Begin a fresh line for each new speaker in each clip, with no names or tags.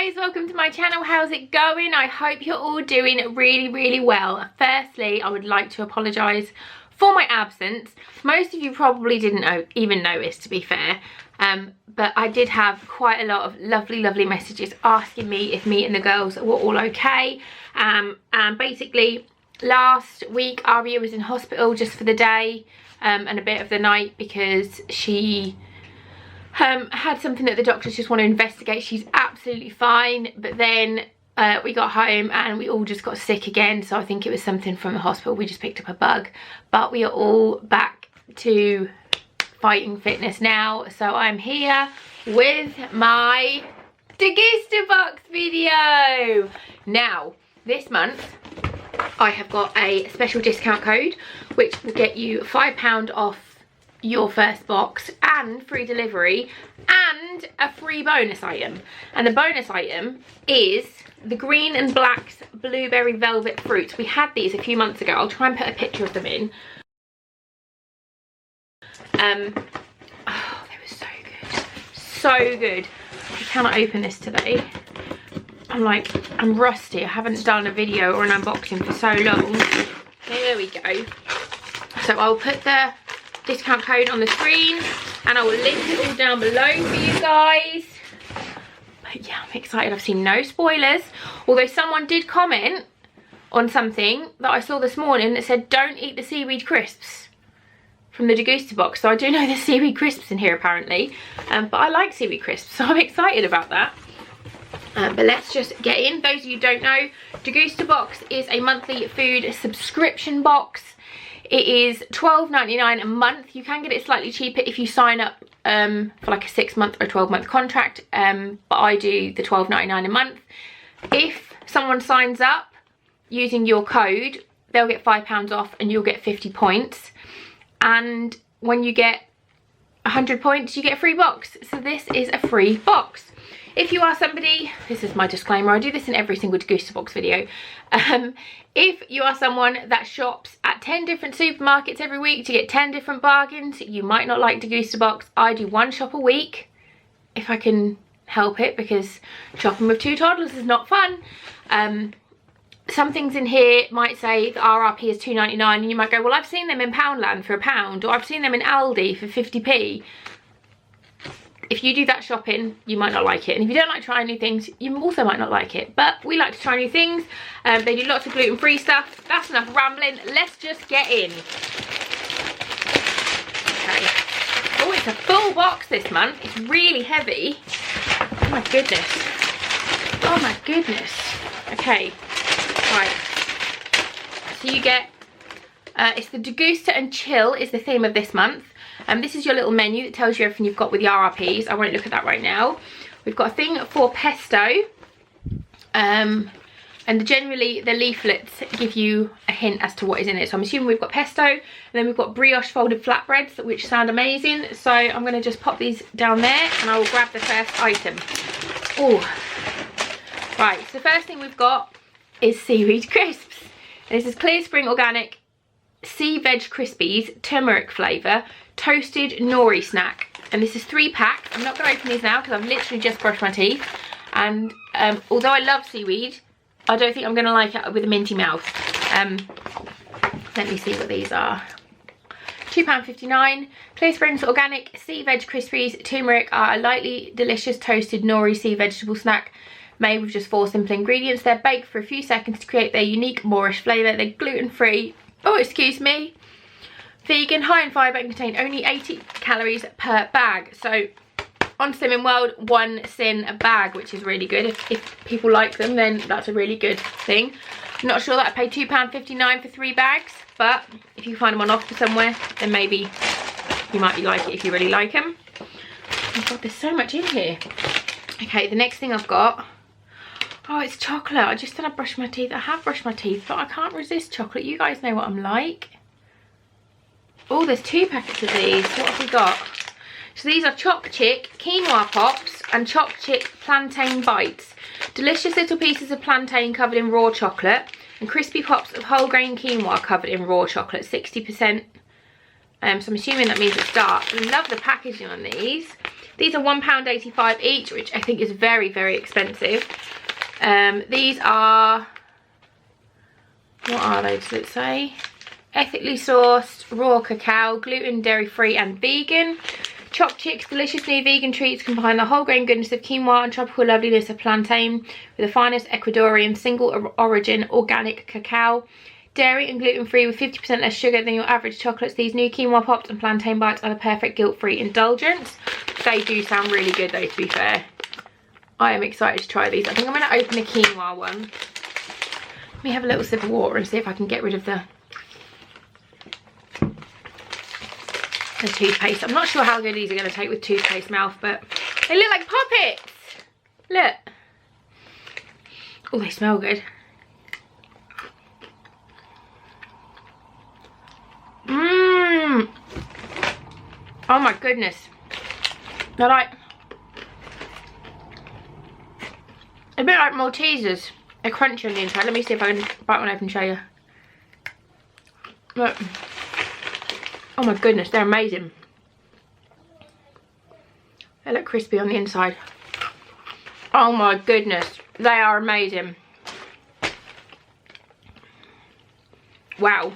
guys, welcome to my channel. How's it going? I hope you're all doing really well. Firstly, I would like to apologise for my absence. Most of you probably didn't even notice, to be fair, but I did have quite a lot of lovely messages asking me if me and the girls were all okay. And basically last week Aria was in hospital just for the day and a bit of the night because she had something that the doctors just want to investigate. She's absolutely fine, but then we got home and we all just got sick again, so I think it was something from the hospital. We just picked up a bug, but we are all back to fighting fitness now. So I'm here with my Degustabox video. Now this month I have got a special discount code which will get you £5 off your first box and free delivery and a free bonus item. And the bonus item is the green and black's blueberry velvet fruits. We had these a few months ago. I'll try and put a picture of them in. Oh, they were so good, so good. I cannot open this today. I'm rusty. I haven't done a video or an unboxing for so long. Here we go. So I'll put the discount code on the screen and I will link it all down below for you guys. But yeah, I'm excited. I've seen no spoilers, although someone did comment on something that I saw this morning that said don't eat the seaweed crisps from the Degustabox. So I do know there's seaweed crisps in here apparently, but I like seaweed crisps, so I'm excited about that. But let's just get in. Those of you who don't know, Degustabox is a monthly food subscription box. It is £12.99 a month. You can get it slightly cheaper if you sign up for like a 6-month or 12-month contract, but I do the £12.99 a month. If someone signs up using your code, they'll get £5 off and you'll get 50 points. And when you get 100 points, you get a free box. So this is a free box. If you are somebody, this is my disclaimer, I do this in every single Degustabox video. If you are someone that shops at 10 different supermarkets every week to get 10 different bargains, you might not like Degustabox. I do one shop a week if I can help it, because shopping with 2 toddlers is not fun. Some things in here might say the RRP is £2.99 and you might go, well, I've seen them in Poundland for £1, or I've seen them in Aldi for 50p. If you do that shopping, you might not like it. And if you don't like trying new things, you also might not like it. But we like to try new things. They do lots of gluten-free stuff. That's enough rambling. Let's just get in. Okay. Oh, it's a full box this month. It's really heavy. Oh my goodness. Oh my goodness. Okay. Right. So you get, it's the Degusta and Chill is the theme of this month. This is your little menu that tells you everything you've got with the RRPs. I won't look at that right now. We've got a thing for Pesto. And generally the leaflets give you a hint as to what is in it. So I'm assuming we've got Pesto. And then we've got brioche folded flatbreads, which sound amazing. So I'm going to just pop these down there and I will grab the first item. Oh, right. So the first thing we've got is seaweed crisps. And this is Clear Spring Organic Sea Veg Crispies, turmeric flavour, toasted nori snack. And this is 3 packs. I'm not going to open these now because I've literally just brushed my teeth. And although I love seaweed, I don't think I'm going to like it with a minty mouth. Let me see what these are. £2.59. Clear Springs Organic Sea Veg Crispies Turmeric are a lightly delicious toasted nori sea vegetable snack made with just 4 simple ingredients. They're baked for a few seconds to create their unique Moorish flavour. They're gluten-free. Oh, excuse me. Vegan, high in fibre, and contain only 80 calories per bag. So on Slimming World, 1 sin a bag, which is really good. If people like them, then that's a really good thing. I'm not sure that I paid £2.59 for 3 bags, but if you find them on offer somewhere, then maybe you might like it if you really like them. Oh my god, there's so much in here. Okay, the next thing I've got, oh, it's chocolate. I just said I brushed my teeth. I have brushed my teeth, but I can't resist chocolate. You guys know what I'm like. Oh, there's 2 packets of these. What have we got? So these are Choc Chick Quinoa Pops and Choc Chick Plantain Bites. Delicious little pieces of plantain covered in raw chocolate and crispy pops of whole grain quinoa covered in raw chocolate, 60%. So I'm assuming that means it's dark. I love the packaging on these. These are £1.85 each, which I think is very, very expensive. These are, what are they, does it say? Ethically sourced raw cacao, gluten, dairy free and vegan. Chopped chicks, delicious new vegan treats combine the whole grain goodness of quinoa and tropical loveliness of plantain with the finest Ecuadorian single origin organic cacao. Dairy and gluten-free with 50% less sugar than your average chocolates. These new quinoa pops and plantain bites are the perfect guilt-free indulgence. They do sound really good though, to be fair. I am excited to try these. I think I'm going to open a quinoa one. Let me have a little sip of water and see if I can get rid of the toothpaste. I'm not sure how good these are going to take with toothpaste mouth, but they look like poppets. Look. Oh, they smell good. Mmm. Oh my goodness. They're like a bit like Maltesers. They're crunchy on the inside. Let me see if I can bite one open and show you. Look. Oh my goodness, they're amazing. They look crispy on the inside. Oh my goodness, they are amazing. Wow.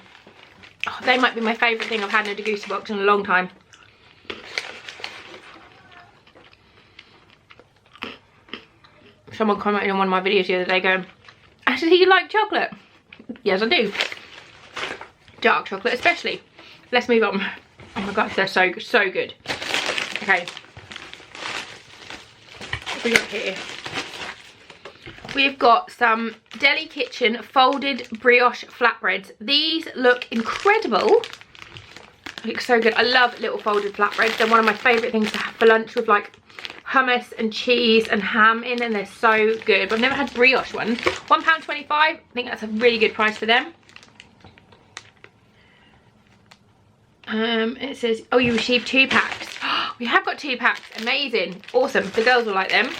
Oh, they might be my favourite thing I've had in a Degustabox in a long time. Someone commented on one of my videos the other day going, "Actually, do you like chocolate?" Yes, I do. Dark chocolate especially. Let's move on. Oh my gosh, they're so good. Okay. What we got here? We've got some Deli Kitchen folded brioche flatbreads. These look incredible. They look so good. I love little folded flatbreads. They're one of my favourite things to have for lunch with like hummus and cheese and ham in, and they're so good. But I've never had brioche ones. £1.25. I think that's a really good price for them. It says, oh, you received 2 packs. We have got 2 packs. Amazing. Awesome. The girls will like them.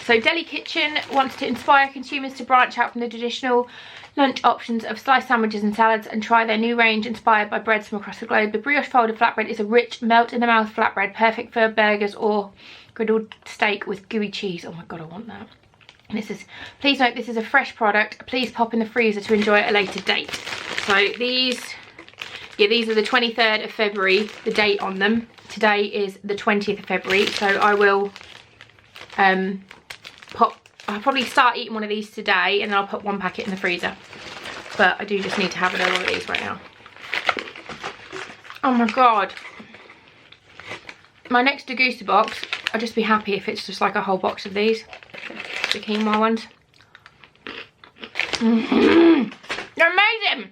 So Deli Kitchen wants to inspire consumers to branch out from the traditional lunch options of sliced sandwiches and salads and try their new range inspired by breads from across the globe. The brioche folded flatbread is a rich, melt-in-the-mouth flatbread, perfect for burgers or griddled steak with gooey cheese. Oh my god, I want that. And this is, please note this is a fresh product. Please pop in the freezer to enjoy at a later date. So these, yeah, these are the 23rd of February, the date on them. Today is the 20th of February, so I will I'll probably start eating one of these today and then I'll put 1 packet in the freezer. But I do just need to have another one of these right now. Oh my god. My next Degustabox, I'll just be happy if it's just like a whole box of these. The quinoa ones. They're amazing!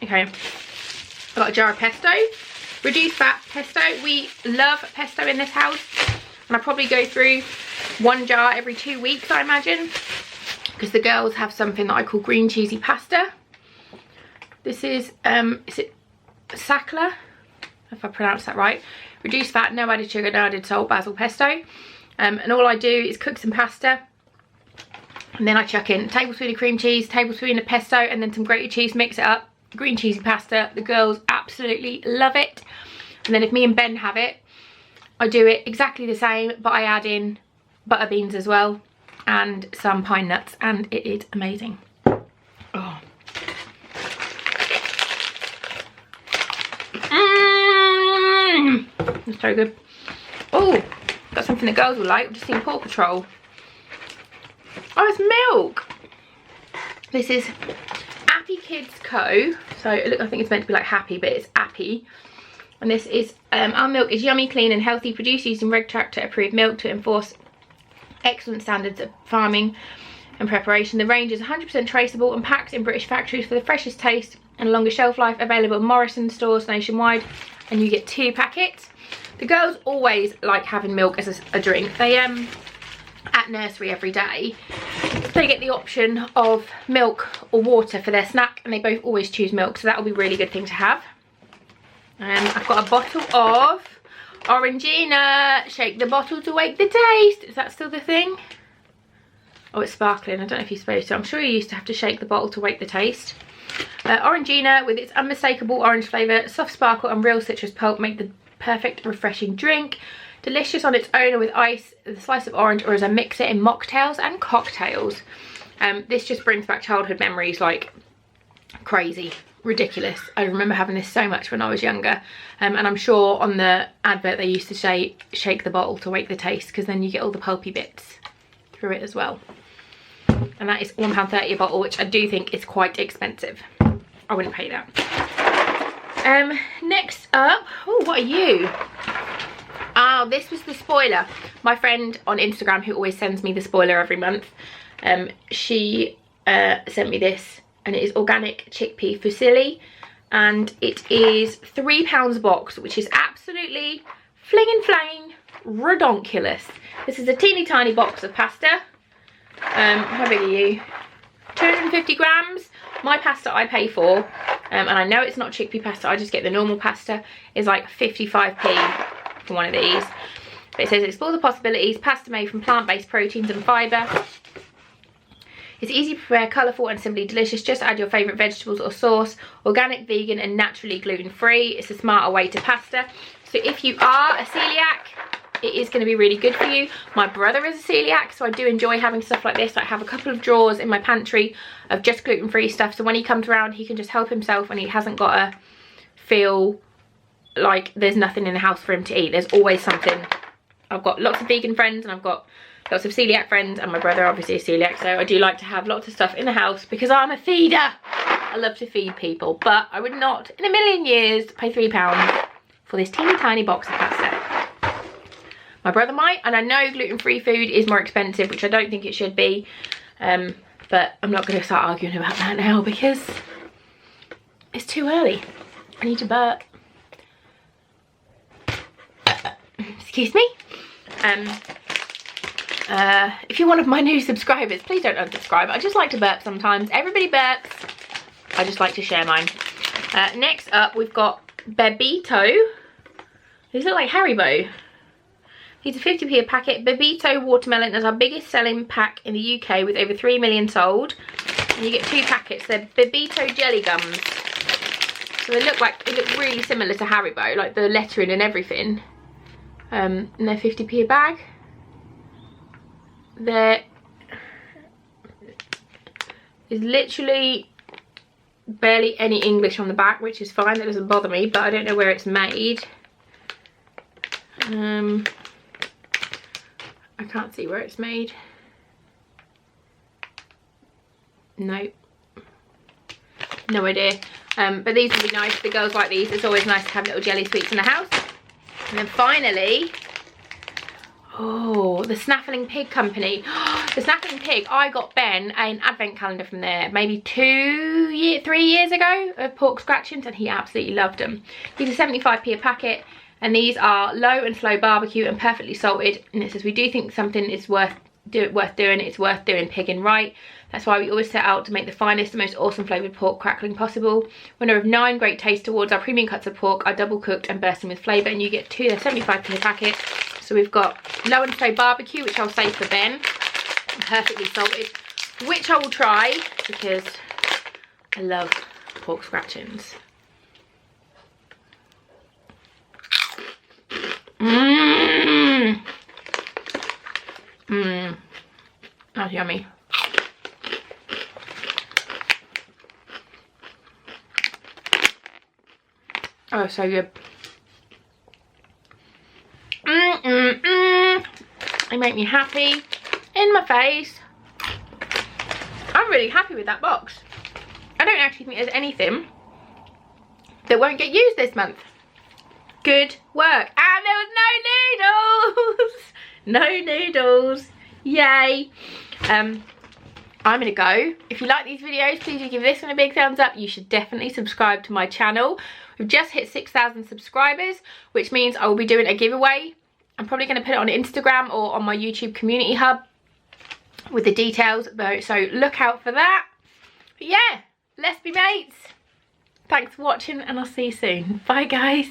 Okay. I've got a jar of pesto. Reduced fat pesto. We love pesto in this house. And I probably go through 1 jar every 2 weeks, I imagine. Because the girls have something that I call green cheesy pasta. This is it Sakla? If I pronounce that right. Reduced fat, no added sugar, no added salt, basil pesto. And all I do is cook some pasta. And then I chuck in a tablespoon of cream cheese, tablespoon of pesto, and then some grated cheese, mix it up. Green cheesy pasta. The girls absolutely love it. And then if me and Ben have it, I do it exactly the same, but I add in butter beans as well and some pine nuts, and it is amazing. Oh. It's so good. Oh, got something the girls will like. I've just seen Paw Patrol. Oh, it's milk. This is Appy Kids Co. So I think it's meant to be like happy, but it's Appy. And this is, our milk is yummy, clean and healthy, produced using Reg Tractor approved milk to enforce excellent standards of farming and preparation. The range is 100% traceable and packed in British factories for the freshest taste and longer shelf life. Available at Morrison stores nationwide, and you get 2 packets. The girls always like having milk as a drink. They, at nursery every day, they get the option of milk or water for their snack, and they both always choose milk, so that will be a really good thing to have. I've got a bottle of Orangina. Shake the bottle to wake the taste. Is that still the thing? Oh, it's sparkling. I don't know if you're supposed to. I'm sure you used to have to shake the bottle to wake the taste. Orangina with its unmistakable orange flavour, soft sparkle and real citrus pulp make the perfect refreshing drink. Delicious on its own or with ice, a slice of orange, or as a mixer in mocktails and cocktails. This just brings back childhood memories like crazy, ridiculous. I remember having this so much when I was younger, and I'm sure on the advert they used to say shake the bottle to wake the taste, because then you get all the pulpy bits through it as well. And that is £1.30 a bottle, which I do think is quite expensive. I wouldn't pay that. Next up, oh, what are you? Oh, this was the spoiler. My friend on Instagram, who always sends me the spoiler every month, she sent me this, and it is organic chickpea fusilli, and it is £3 a box, which is absolutely flinging flame redonkulous. This is a teeny tiny box of pasta. How big are you? 250 grams. My pasta I pay for, and I know it's not chickpea pasta, I just get the normal pasta, is like 55p for one of these. But it says explore the possibilities, pasta made from plant-based proteins and fibre. It's easy to prepare, colourful and simply delicious. Just add your favourite vegetables or sauce. Organic, vegan and naturally gluten-free. It's a smarter way to pasta. So if you are a celiac, it is going to be really good for you. My brother is a celiac, so I do enjoy having stuff like this. I have a couple of drawers in my pantry of just gluten-free stuff, so when he comes around he can just help himself and he hasn't got to feel like there's nothing in the house for him to eat. There's always something. I've got lots of vegan friends and I've got lots of celiac friends, and my brother obviously is celiac, so I do like to have lots of stuff in the house because I'm a feeder. I love to feed people, but I would not in a million years pay £3 for this teeny tiny box of pasta. My brother might, and I know gluten-free food is more expensive, which I don't think it should be, but I'm not going to start arguing about that now because it's too early. I need to burp. Excuse me. If you're one of my new subscribers, please don't unsubscribe. I just like to burp sometimes. Everybody burps. I just like to share mine. Next up, we've got Bebito. These look like Haribo. These are 50p a packet. Bebito watermelon is our biggest selling pack in the UK with over 3 million sold. And you get 2 packets. They're Bebito jelly gums. So they look really similar to Haribo, like the lettering and everything. And they're 50p a bag. There is literally barely any English on the back, which is fine, that doesn't bother me, but I don't know where it's made. I can't see where it's made. Nope. No idea. But these would be nice. The girls like these. It's always nice to have little jelly sweets in the house. And then finally, oh, the Snaffling Pig Company. The Snaffling Pig, I got Ben an advent calendar from there maybe 3 years ago of pork scratchings, and he absolutely loved them. These are 75p a packet, and these are low and slow barbecue and perfectly salted. And it says we do think something is worth doing. It's worth doing pigging right. That's why we always set out to make the finest, the most awesome flavoured pork crackling possible. Winner of 9 great taste awards. Our premium cuts of pork are double cooked and bursting with flavour, and you get 2. They're 75p a packet. So we've got low and slow barbecue, which I'll save for Ben, and perfectly salted, which I will try because I love pork scratchings. Mmm. Mmm. That's yummy. Oh, so good. They make me happy in my face. I'm really happy with that box. I don't actually think there's anything that won't get used this month. Good work. And there was no noodles. No noodles. Yay. I'm gonna go. If you like these videos, please do give this one a big thumbs up. You should definitely subscribe to my channel. We've just hit 6,000 subscribers, which means I will be doing a giveaway. I'm probably going to put it on Instagram or on my YouTube community hub with the details, so look out for that. But yeah, let's be mates. Thanks for watching, and I'll see you soon. Bye guys.